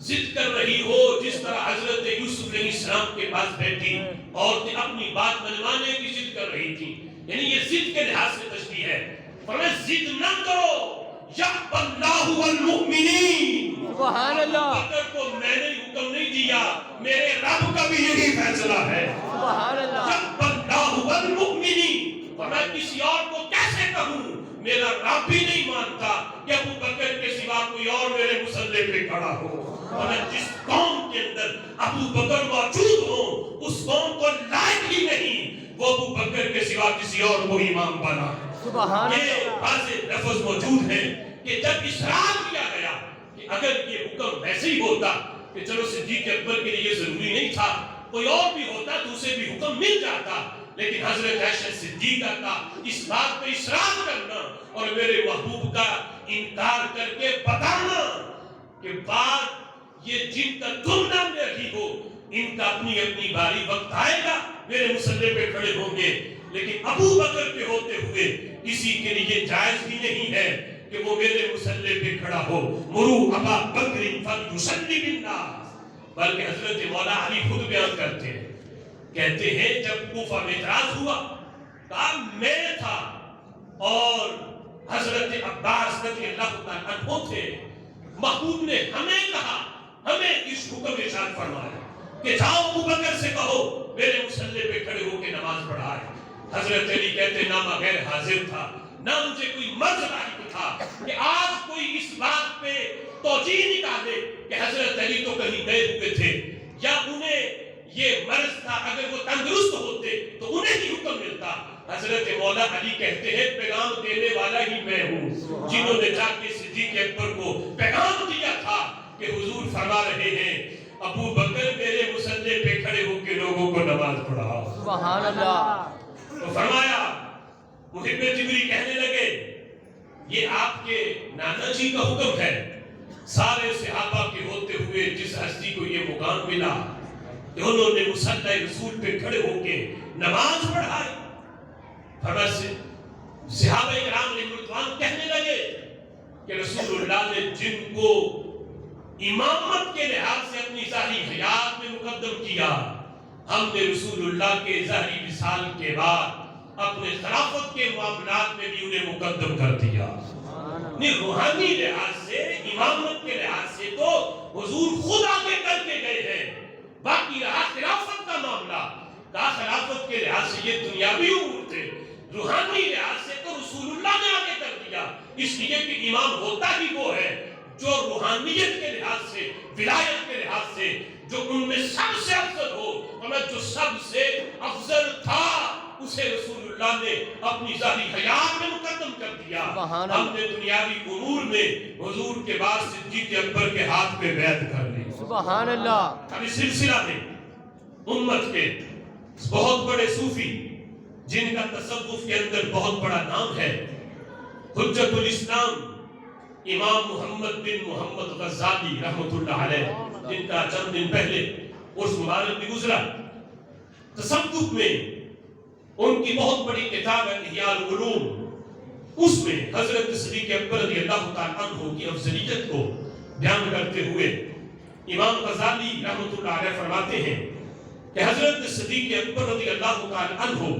ضد کر رہی ہو جس طرح حضرت یوسف علیہ السلام کے پاس بیٹھی اور اپنی بات منوانے کی ضد کر رہی تھی، یعنی یہ ضد کے لحاظ سے تشبیہ ہے۔ فرمایا ضد نہ کرو یعب اللہ والمؤمنین، سبحان اللہ۔ بکر کو میں نے حکم نہیں دیا، میرے رب کا بھی یہی فیصلہ ہے، سبحان اللہ۔ یعب اللہ والمؤمنین، اور میں کسی اور کو کیسے کہوں، میرا رب بھی نہیں مانتا کہ ابو بکر کے سوا کوئی اور میرے مصلی پہ کھڑا ہو، اور جس قوم کے اندر ابو بکر موجود ہو اس قوم کو لائق ہی نہیں وہ ابو بکر کے سوا کسی اور کو امام بنا۔ سبحان یہ اللہ۔ واضح لفظ موجود ہے کہ جب اصرار کیا گیا کہ اگر یہ حکم ویسے ہی ہوتا کہ چلو صدیق اکبر کے لیے ضروری نہیں تھا، کوئی اور بھی ہوتا تو اسے بھی حکم مل جاتا، لیکن حضرت عائشہ صدیقہ کا اس بات پہ اصرار کرنا اور میرے محبوب کا انکار کر کے بتانا کہ بات یہ جن کا تم نام لے رہی ہو ان کا اپنی اپنی باری وقت آئے گا میرے مصلی پہ کھڑے ہوں گے، لیکن ابو بکر کے ہوتے ہوئے کسی کے لیے جائز بھی نہیں ہے کہ وہ میرے مصلی پہ کھڑا ہو۔ مرو ابا بکر فلیصلی بالناس، بلکہ حضرت مولا علی خود بیان کرتے ہیں، کہتے ہیں جب کوفہ میں اعتراض ہوا کہا میں تھا اور حضرت عباس رضی اللہ تعالیٰ عنہ تھے، محبوب نے ہمیں کہا، ہمیں اس حکم ارشاد فرمایا کہ جاؤ ابو بکر سے کہو میرے مصلی پہ کھڑے ہو کے نماز پڑھائے۔ حضرت علی کہتے نہ میں غیر حاضر تھا، نہ مجھے کوئی مرض لاحق تھا کہ آج کوئی اس بات پہ توجیہ نکالے کہ حضرت علی تو کہیں گئے ہوئے تھے یا انہیں یہ مرض تھا، اگر وہ تندرست ہوتے تو انہیں ہی حکم ملتا۔ حضرت مولا علی کہتے ہیں پیغام دینے والا ہی میں ہوں، جنہوں نے جا کے صدیق اکبر کو پیغام دیا تھا کہ حضور فرما رہے ہیں ابو بکر میرے مصلی پہ کھڑے ہو کے لوگوں کو نماز پڑھاؤ۔ سبحان اللہ۔ تو فرمایا محب جبری کہنے لگے یہ آپ کے نانا جی کا حکم ہے، سارے صحابہ کے ہوتے ہوئے جس ہستی کو یہ مقام ملا کہ انہوں نے مصلی رسول پہ کھڑے ہو کے نماز پڑھائی۔ فرمایا صحابہ کرام علیہ رضوان کہنے لگے کہ رسول اللہ نے جن کو امامت کے لحاظ سے اپنی ظاہری حیات میں مقدم کیا، ہم نے رسول اللہ کے ظاہری وصال کے بعد اپنے خلافت کے معاملات میں بھی انہیں مقدم کر دیا. نہیں روحانی لحاظ سے امامت کے لحاظ سے تو حضور خود آگے کر کے گئے ہیں. باقی رہا خلافت کا معاملہ، کہا خلافت کے لحاظ سے یہ دنیاوی امور تھے، روحانی لحاظ سے تو رسول اللہ نے آگے کر دیا. اس لیے کہ امام ہوتا ہی وہ ہے جو روحانیت کے لحاظ سے، ولایت کے لحاظ سے جو ان میں سب سے افضل ہو. اور جو سب سے افضل تھا اسے رسول اللہ نے اپنی ظاہری حیات میں مقدم کر دیا. ہم نے دنیاوی امور میں حضور کے بعد صدیق اکبر کے ہاتھ پہ بیعت کر لی. سبحان اللہ. اب اس سلسلہ میں امت کے بہت بڑے صوفی جن کا تصوف کے اندر بہت بڑا نام ہے، حجت الاسلام امام محمد بن محمد غزالی رحمۃ اللہ علیہ، جن کا چند دن پہلے عرس مبارک بھی گزرا. تصوف میں ان کی بہت بڑی کتاب ہے احیاء العلوم. اس میں حضرت صدیق اکبر رضی اللہ تعالیٰ عنہ کی افضلیت کو بیان کرتے ہوئے امام غزالی رحمۃ اللہ علیہ فرماتے ہیں کہ حضرت صدیق اکبر رضی اللہ تعالیٰ عنہ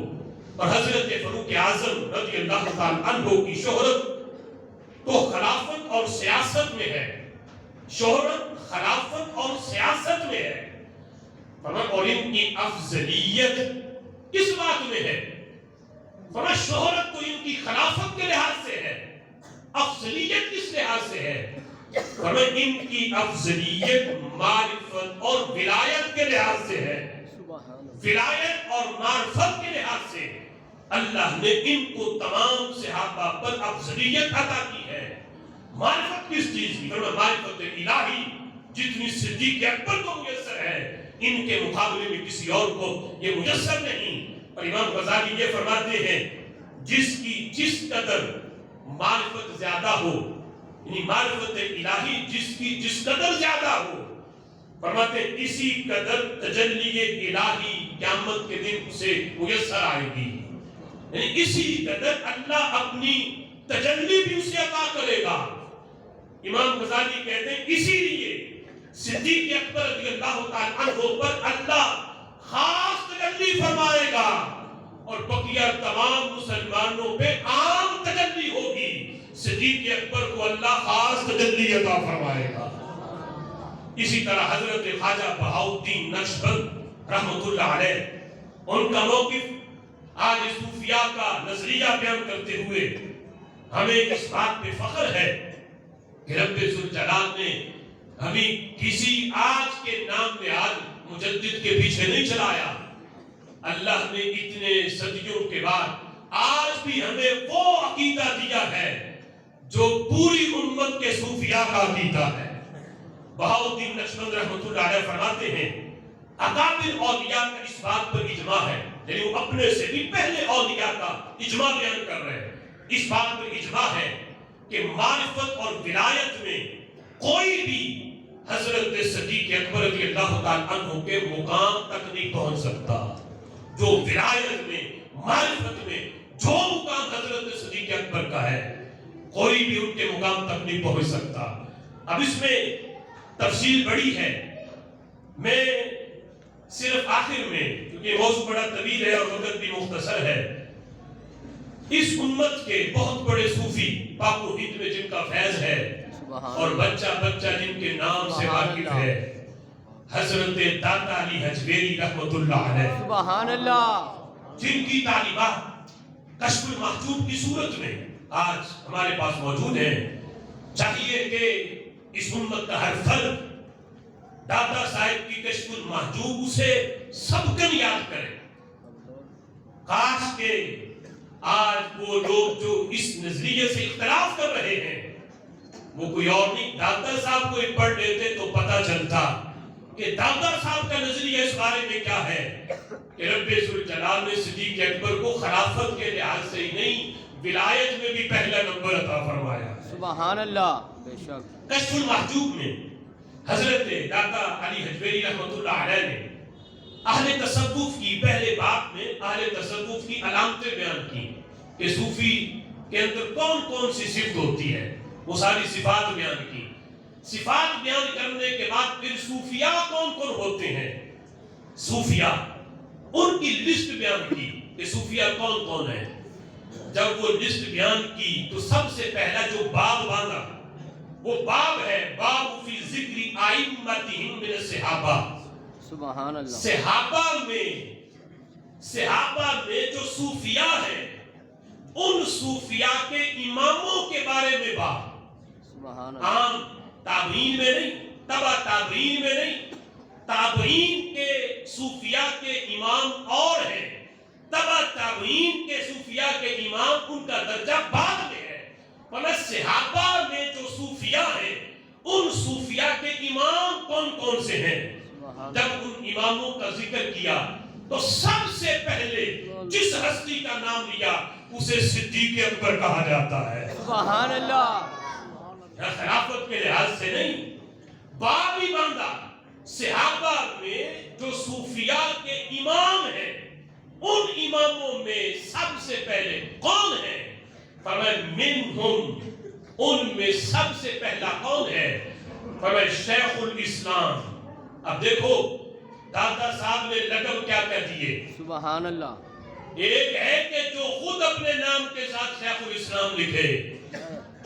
اور حضرت فاروق اعظم رضی اللہ تعالیٰ عنہ کی شہرت تو خلافت اور سیاست میں ہے. شہرت خلافت اور سیاست میں ہے. اور ان کی افضلیت کس بات میں ہے؟ شہرت تو ان کی خلافت کے لحاظ سے ہے، افضلیت کس لحاظ سے ہے؟ ان کی افضلیت معرفت اور ولایت کے لحاظ سے ہے. ولایت اور معرفت کے لحاظ سے اللہ نے ان کو تمام صحابہ پر افضلیت عطا کی ہے. معرفت کس چیز کی؟ معرفت الہی جتنی صدیق اکبر کو میسر ہے ان کے مقابلے میں کسی اور کو یہ میسر نہیں. اور امام غزالی یہ فرماتے ہیں جس کی جس قدر معرفت زیادہ ہو، یعنی معرفت الہی جس کی جس قدر زیادہ ہو، فرماتے ہیں اسی قدر تجلی الہی قیامت کے دن سے میسر آئے گی. یعنی اسی قدر اللہ اپنی تجلی بھی اسے عطا کرے گا. امام غزالی کہتے ہیں اسی لیے صدیق اکبر رضی اللہ تعالیٰ عنہ پر اللہ خاص تجلی فرمائے گا اور بقیہ تمام مسلمانوں پہ عام تجلی ہوگی. صدیق اکبر کو اللہ خاص تجلی عطا فرمائے گا. اسی طرح حضرت خواجہ بہاؤالدین نقشبند رحمۃ اللہ علیہ، ان کا موقف آج صوفیاء کا نظریہ بیان کرتے ہوئے ہمیں اس بات پہ فخر ہے کہ رب ذوالجلال نے ہمیں کسی آج کے نام نہاد مجدد کے پیچھے نہیں چلایا. اللہ نے اتنے صدیوں کے بعد آج بھی ہمیں وہ عقیدہ دیا ہے جو پوری امت کے صوفیاء کا عقیدہ ہے. بہاؤالدین نقشبند رحمۃ اللہ علیہ فرماتے ہیں اکابر اولیاء کا اس بات پر اجماع ہے، یعنی وہ اپنے سے بھی پہلے اولیاء کا اجماع بیان کر رہے ہیں. اس بات پر اجماع ہے کہ معرفت اور ولایت میں کوئی بھی حضرت صدیق اکبر رضی اللہ تعالیٰ عنہ کے مقام تک نہیں پہنچ سکتا. جو ولایت میں معرفت میں جو مقام حضرت صدیق اکبر کا ہے کوئی بھی ان کے مقام تک نہیں پہنچ سکتا. اب اس میں تفصیل بڑی ہے، میں صرف آخر میں کیونکہ موضوع بڑا طویل ہے اور وقت بھی مختصر ہے، اس امت کے بہت بڑے صوفی پاک و ہند میں جن کا فیض ہے اور بچہ بچہ جن کے نام سے واقف ہے، حضرت داتا علی حجویری رحمۃ اللہ علیہ، سبحان اللہ، جن کی تعلیمات کشف المحجوب کی صورت میں آج ہمارے پاس موجود ہے. چاہیے کہ اس امت کا ہر فرد داتا صاحب کی کشف المحجوب اسے سبقاً یاد کرے. کاش کہ آج وہ لوگ جو اس نظریے سے اختلاف کر رہے ہیں وہ کوئی اور نہیں، داتا صاحب کو پڑھ لیتے تو پتہ چلتا کہ داتا صاحب کا نظریہ اس بارے میں کیا ہے کہ رب ذوالجلال نے صدیق اکبر کو خلافت کے لحاظ سے ہی نہیں ولایت میں بھی پہلا نمبر عطا فرمایا. سبحان اللہ. بے شک کشف المحجوب میں حضرت داتا علی حجویری رحمۃ اللہ علیہ نے اہل تصوف کی پہلے باب میں اہل تصوف کی علامتیں بیان کی کہ صوفی کے اندر کون کون سی صفت ہوتی ہے، وہ ساری صفات بیان کی. صفات بیان کرنے کے بعد پھر صوفیاء کون کون ہوتے ہیں، صوفیاء ان کی لسٹ بیان کی کہ صوفیہ کون کون ہے، جب وہ لسٹ بیان کی تو سب سے پہلا جو باب باندھا وہ باب ہے باب فی ذکر ائمتہم من الصحابہ. سبحان اللہ. صحابہ میں جو صوفیاء ہیں ان صوفیاء کے اماموں کے بارے میں بات. سبحان اللہ. عام تابعین میں نہیں، تبع تابعین میں نہیں. تابعین کے صوفیاء کے امام اور ہیں، تبع تابعین کے صوفیاء کے امام ان کا درجہ بعد میں ہے. پلس صحابہ میں جو صوفیاء ہیں ان صوفیاء کے امام کون کون سے ہیں. جب ان اماموں کا ذکر کیا تو سب سے پہلے جس ہستی کا نام لیا اسے صدیق اکبر کہا جاتا ہے. سبحان اللہ. خلافت کے لحاظ سے نہیں، باب ہی باندھا. صحابہ میں جو صوفیاء کے امام ہیں ان اماموں میں سب سے پہلے کون ہے؟ فرمایا منہم، ان میں سب سے پہلا کون ہے؟ فرمایا شیخ الاسلام. اب دیکھو دادا صاحب نے لقب کیا کہہ دیے. سبحان اللہ. ایک ہے کہ جو خود اپنے نام کے ساتھ شیخ الاسلام لکھے،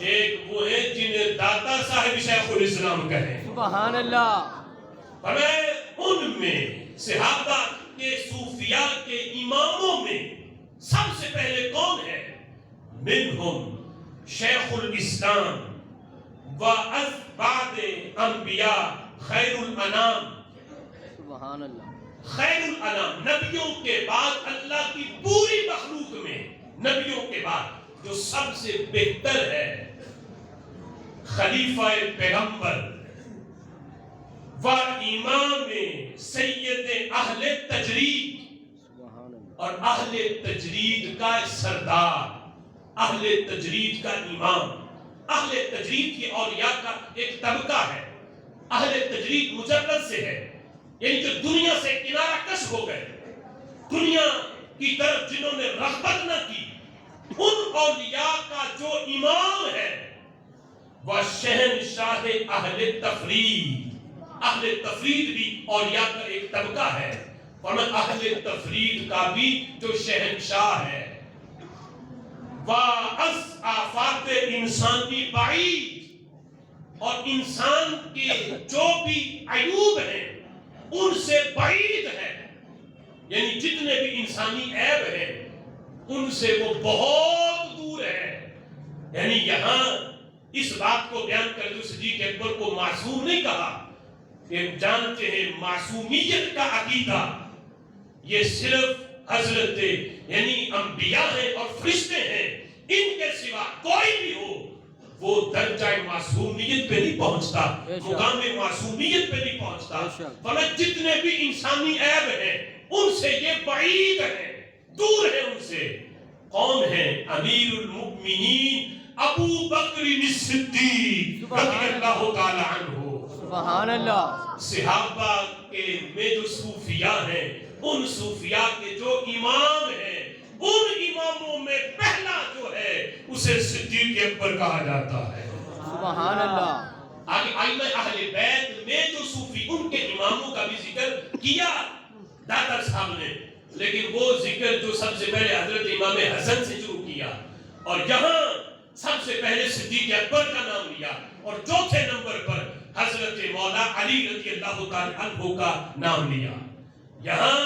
ایک وہ ہے جنہیں دادا صاحب شیخ الاسلام کہیں. سبحان اللہ. فرمایا ان میں صحابہ کے صوفیاء کے اماموں میں سب سے پہلے کون ہے؟ منہم شیخ الاسلام و از بعد انبیاء خیر الانام. سبحان اللہ. خیر الانام، نبیوں کے بعد اللہ کی پوری مخلوق میں نبیوں کے بعد جو سب سے بہتر ہے، خلیفہ پیغمبر و امام سید اہل تجرید. سبحان اللہ. اور اہل تجرید کا سردار، اہل تجرید کا امام. اہل تجرید کی اولیاء کا ایک طبقہ ہے. اہل تجرید مجرد سے ہے، یعنی جو دنیا سے کنارہ کش ہو گئے، دنیا کی طرف جنہوں نے رغبت نہ کی. ان اولیاء کا جو امام ہے وہ شہنشاہ اہل تفرید. اہل تفرید بھی اولیاء کا ایک طبقہ ہے، اور اہل تفرید کا بھی جو شہنشاہ ہے. وَأَسْ آفات انسانی بعید، اور انسان کے جو بھی عیوب ہیں ان سے بعید ہے، یعنی جتنے بھی انسانی عیب ہیں ان سے وہ بہت دور ہے. یعنی یہاں اس بات کو بیان کر کے صدیق اکبر کو معصوم نہیں کہا، کہ جانتے ہیں معصومیت کا عقیدہ یہ صرف حضرت یعنی انبیاء ہیں اور فرشتے ہیں، ان کے سوا کوئی بھی ہو وہ درجہ معصومیت پہ نہیں پہنچتا، مقام معصومیت پہ نہیں پہنچتا. فلک جتنے بھی انسانی عیب ہیں ان سے یہ بعید ہے، دور ہے ان سے. کون ہے؟ امیر المؤمنین ابو بکر الصدیق رضی اللہ تعالی عنہ. سبحان اللہ. صحابہ کے میں جو صوفیاء ہیں ان صوفیاء کے جو امام ہیں ان اماموں میں پہلا جو ہے اسے صدیق اکبر کہا جاتا ہے. سبحان اللہ. آگے ائمہ اہل بیت میں جو صوفی ان کے اماموں کا بھی ذکر کیا دادا صاحب نے، لیکن وہ ذکر جو سب سے پہلے حضرت امام حسن سے شروع کیا اور یہاں سب سے پہلے صدیق اکبر کا نام لیا اور چوتھے نمبر پر حضرت مولا علی رضی اللہ تعالی عنہ کا نام لیا. یہاں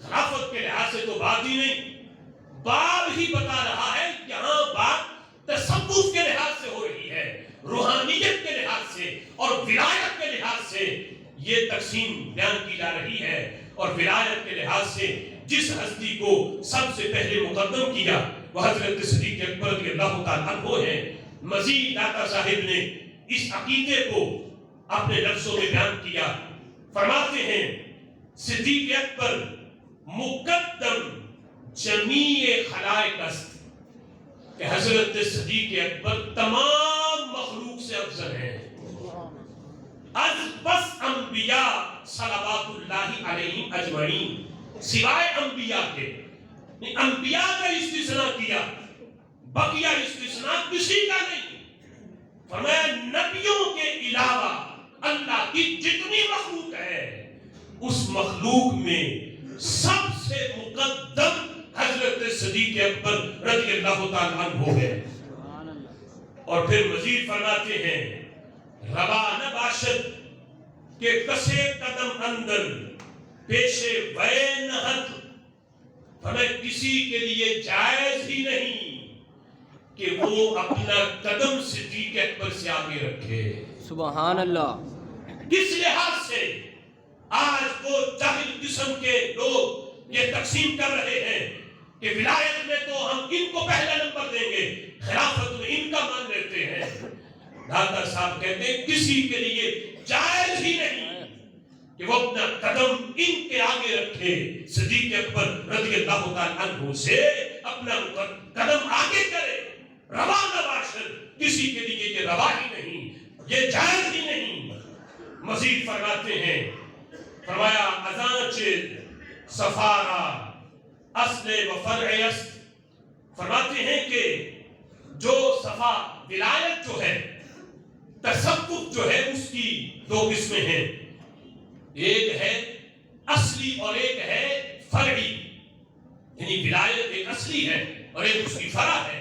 خلافت کے لحاظ سے تو بات ہی نہیں، باب ہی بتا رہا ہے. یہاں بات تصوف کے لحاظ سے ہو رہی ہے، روحانیت کے لحاظ سے اور ولایت کے لحاظ سے یہ تقسیم بیان کی جا رہی ہے. اور ولایت کے لحاظ سے جس ہستی کو سب سے پہلے مقدم کیا وہ حضرت صدیق اکبر رضی اللہ تعالیٰ عنہ ہے. مزید داتا صاحب نے اس عقیدے کو اپنے لفظوں میں بیان کیا. فرماتے ہیں صدیق اکبر مقدم جمیع خلائق است، کہ حضرت صدیق اکبر تمام مخلوق سے افضل ہیں. از بس انبیاء صلوات اللہ علیہم اجمعین، سوائے انبیاء کے، انبیاء کا استثناء کیا، بقیہ استثناء کسی کا نہیں. فرمایا نبیوں کے علاوہ اللہ کی جتنی مخلوق ہے اس مخلوق میں سب سے مقدم اللہ تعالیٰ عنہ ہے۔ سبحان اللہ۔ اور پھر مزید فرماتے ہیں روا نہ باشد کہ کسے قدم اندر پیشے وے نہت، ہمیں کسی کے لیے جائز ہی نہیں کہ وہ اپنا قدم صدیق اکبر سے آگے رکھے۔ سبحان اللہ۔ کس لحاظ سے آج وہ جاہل قسم کے لوگ یہ تقسیم کر رہے ہیں کہ ولایت میں تو ہم ان کو پہلا نمبر دیں گے، خلافت میں ان کا مان لیتے ہیں۔ داتا صاحب کہتے ہیں کسی کے لیے جائز ہی نہیں کہ وہ اپنا قدم ان کے آگے رکھے، صدیق اکبر رضی اللہ تعالیٰ عنہ سے اپنا قدم آگے کرے۔ روا نہ باشد، کسی کے لیے یہ روا ہی نہیں، یہ جائز ہی نہیں۔ مزید فرماتے ہیں، فرمایا ازانچ سفارا اصل و فرع است، فرماتے ہیں کہ جو صفا ولایت جو ہے، تصوف جو ہے، اس کی دو قسمیں ہیں، ایک ہے اصلی اور ایک ہے فرعی، یعنی ولایت ایک اصلی ہے اور ایک اس کی فرع ہے۔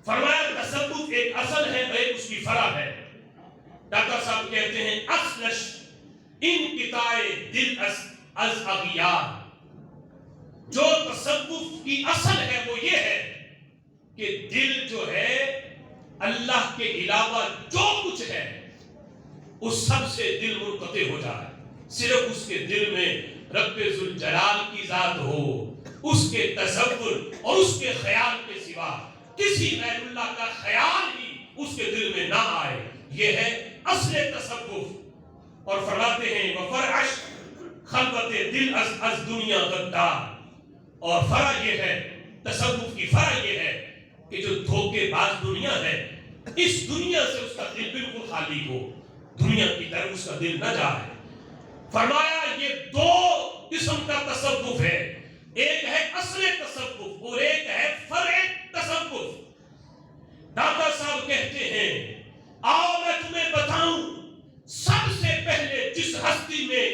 فرمایا تصوف ایک اصل ہے اور ایک اس کی فرع ہے۔ داتا صاحب کہتے ہیں اصلش انقطاع دل از اغیار، جو تصوف کی اصل ہے وہ یہ ہے کہ دل جو ہے اللہ کے علاوہ جو کچھ ہے اس سب سے دل منقطع ہو جائے، صرف اس کے دل میں رب ذوالجلال کی ذات ہو، اس کے تصور اور اس کے خیال کے سوا کسی غیر اللہ کا خیال ہی اس کے دل میں نہ آئے، یہ ہے اصل تصوف۔ اور فرماتے ہیں وفرعش خلوت دل از دنیا غدار، اور فرع یہ ہے، تصوف کی فرع یہ ہے کہ جو دھوکے باز دنیا ہے، اس دنیا سے اس کا دل بالکل خالی ہو، دنیا کی طرف اس کا دل نہ جائے۔ فرمایا یہ دو قسم کا تصوف ہے، ایک ہے اصل تصوف اور ایک ہے فرع تصوف۔ داتا صاحب کہتے ہیں آؤ میں تمہیں بتاؤں، سب سے پہلے جس ہستی میں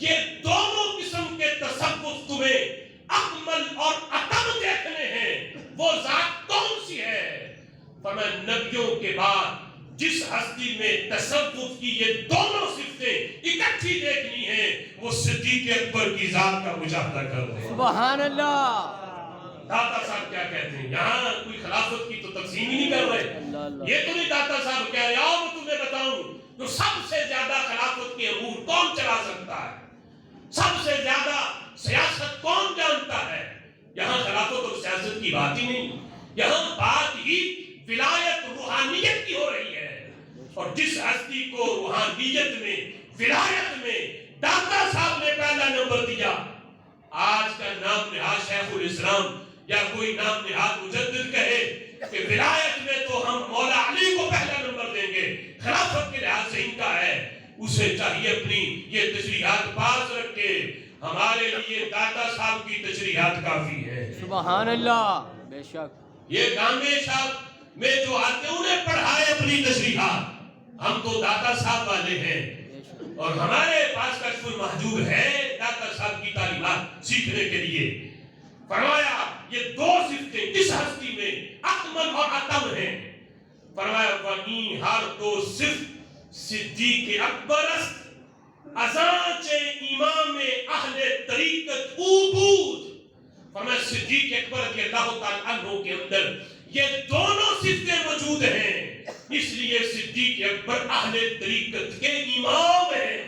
یہ دونوں قسم کے تصوف تمہیں اکمل اور اتم دیکھنے ہیں وہ ذات کون سی ہے؟ فرمایا نبیوں کے بعد جس ہستی میں تصوف کی یہ دونوں صفتیں اکٹھی دیکھنی ہیں وہ صدیق اکبر کی ذات کا مشاہدہ کر رہے ہیں۔ سبحان اللہ۔ داتا صاحب کیا کہتے ہیں؟ یہاں کوئی خلافت کی تو تقسیم ہی نہیں کر رہے، یہ تو نہیں داتا صاحب کہہ رہے آؤ میں تمہیں بتاؤں جو سب سے زیادہ خلافت کے امور کون چلا سکتا ہے، سب سے زیادہ سیاست کون جانتا ہے۔ یہاں خلافت اور سیاست کی بات ہی نہیں، یہاں بات ہی ولایت روحانیت کی ہو رہی ہے، اور جس ہستی کو روحانیت میں ولایت میں داتا صاحب نے پہلا نمبر دیا، آج کا نام نہاد شیخ الاسلام یا کوئی نام نہاد مجدد کہے کہ ولایت میں تو ہم مولا علی کو پہلا نمبر دیں گے، خلافت کے لحاظ سے ان کا ہے، اسے چاہیے اپنی یہ تشریحات پاس رکھے، ہمارے لیے داتا صاحب کی تشریحات کافی ہے۔ سبحان اللہ۔ بے شک یہ گامے صاحب میں جو آتے ہیں انہیں پڑھائے اپنی تشریحات، ہم تو داتا صاحب والے ہیں اور ہمارے پاس کشف المحجوب ہے داتا صاحب کی تعلیمات سیکھنے کے لیے۔ فرمایا یہ دو صفتیں کس ہستی میں اکمل اور اتم ہیں، فرمایا وہیں ہر دو صفت صدیق اکبر است ازانچ امام اہل طریقت او بود۔ فرمایا صدیق اکبر رضی اللہ تعالیٰ عنہ کے اندر یہ دونوں صفتیں موجود ہیں، اس لیے صدیق اکبر اہل طریقت کے امام ہیں،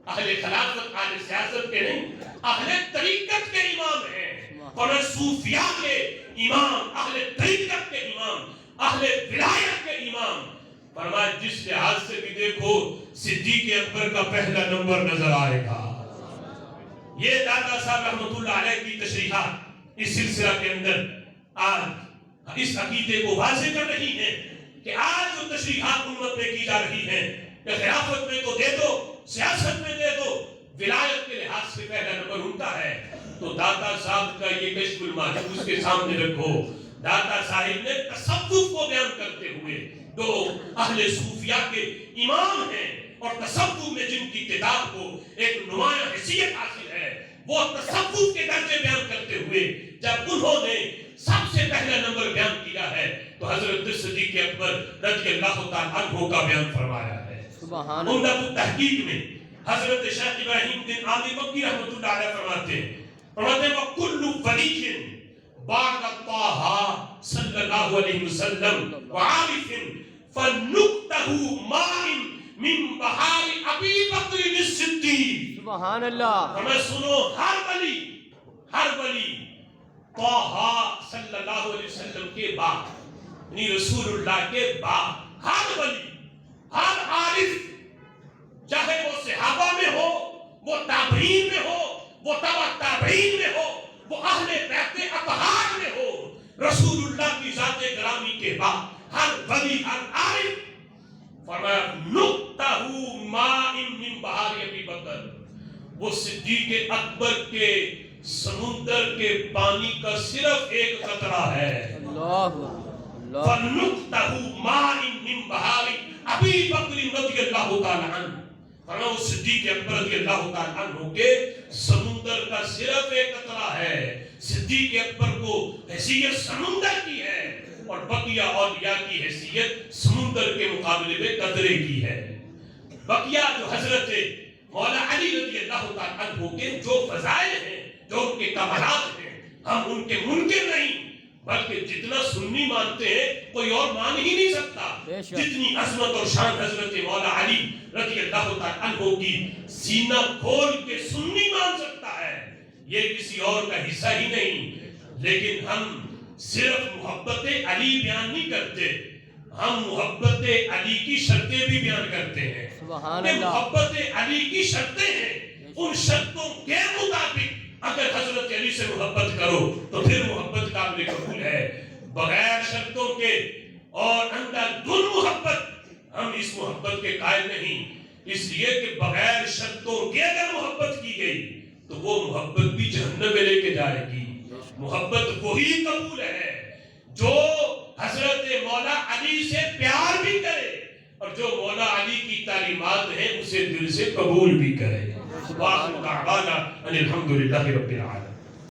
اہل خلافت اہل سیاست کے نہیں، اہل طریقت کے امام ہیں، اور صوفیاء کے امام، اہل طریقت کے امام، اہل ولایت کے امام۔ فرمایا جس لحاظ سے بھی دیکھو صدیق اکبر کا پہلا نمبر نظر آئے گا۔ یہ داتا صاحب رحمۃ اللہ علیہ کی تشریحات اس سلسلہ کے اندر آج اس عقیدے کو واضح کر رہی ہیں کہ آج جو تشریحات امت میں کی جا رہی ہیں کہ خلافت میں تو دے دو، سیاست میں دے دو، ولایت کے لحاظ سے پہلا نمبر ان کا ہے، تو داتا صاحب کا یہ کشف المحجوب اس کے سامنے رکھو۔ داتا صاحب نے تصوف کو بیان کرتے ہوئے جو اہل صوفیاء کے امام ہیں اور تصوف میں جن کی کتاب کو ایک نمایاں حیثیت حاصل ہے، وہ تصوف کے درجے بیان کرتے ہوئے جب انہوں نے سب سے پہلا نمبر بیان کیا ہے تو حضرت صدیق اکبر رضی اللہ تعالیٰ عنہ کا بیان فرمایا ہے۔ سبحان عمدہ اللہ۔ تحقیق میں حضرت شیخ ابراہیم بن عادی مکی رحمۃ اللہ علیہ فرماتے ہیں وَكُلُّ وَلِيٍّ بَعْدَ طٰہَ صلی اللہ علیہ وسلم وعارف فَنُقْتَهُ مَاءٍ من بحار ابی بکر الصدیق۔ سبحان اللہ۔ ہمیں سنو، ہر ولی طٰہَ صلی اللہ علیہ وسلم کے بعد، یعنی رسول اللہ کے بعد ہر ولی، ہر عارف، چاہے وہ صحابہ میں ہو، وہ تابعین میں ہو، وہ تبع تابعین میں ہو، وہ اہل بیت اطہار میں ہو، رسول اللہ کی ذات گرامی کے بعد ہر ولی، ہر عارف فرمایا نقطہ ماء من بحار ابی بکر، وہ صدیق اکبر کے سمندر کے پانی کا صرف ایک قطرہ ہے۔ اللہ اللہ۔ فَنُقْتَهُ مَاءٍ مِّن بَحَارِ ابی بکر رضی اللہ تعالیٰ عنہ، فرمایا وہ صدیق اکبر رضی اللہ تعالیٰ عنہ کے سمندر کا صرف ایک قطرہ ہے۔ صدیق اکبر کو حیثیت سمندر کی ہے اور بقیہ اولیاء کی حیثیت سمندر کے مقابلے میں قطرے کی ہے۔ بقیہ جو حضرت مولا علی رضی اللہ تعالیٰ عنہ کے جو فضائل ہیں، جو ان کے کمالات ہیں، ہم ان کے منکر نہیں، بلکہ جتنا سنی مانتے ہیں کوئی اور مان ہی نہیں سکتا۔ جتنی عظمت اور شان حضرت مولا علی رضی اللہ تعالیٰ عنہ کی سینہ کھول کے سنی مان سکتا ہے، یہ کسی اور کا حصہ ہی نہیں۔ لیکن ہم صرف محبت علی بیان نہیں کرتے، ہم محبت علی کی شرطیں بھی بیان کرتے ہیں۔ سبحان کہ اللہ۔ محبت علی کی شرطیں ہیں، ان شرطوں کے مطابق اگر حضرت علی سے محبت کرو تو پھر محبت قابل قبول ہے۔ بغیر شرطوں کے اور اندر دھن محبت، ہم اس محبت کے قائل نہیں، اس لیے کہ بغیر شرطوں کے اگر محبت کی گئی تو وہ محبت بھی جہنم میں لے کے جائے گی۔ محبت وہی قبول ہے جو حضرت مولا علی سے پیار بھی کرے اور جو مولا علی کی تعلیمات ہیں اسے دل سے قبول بھی کرے۔ وآخر دعوانا ان الحمدللہ رب العالمین۔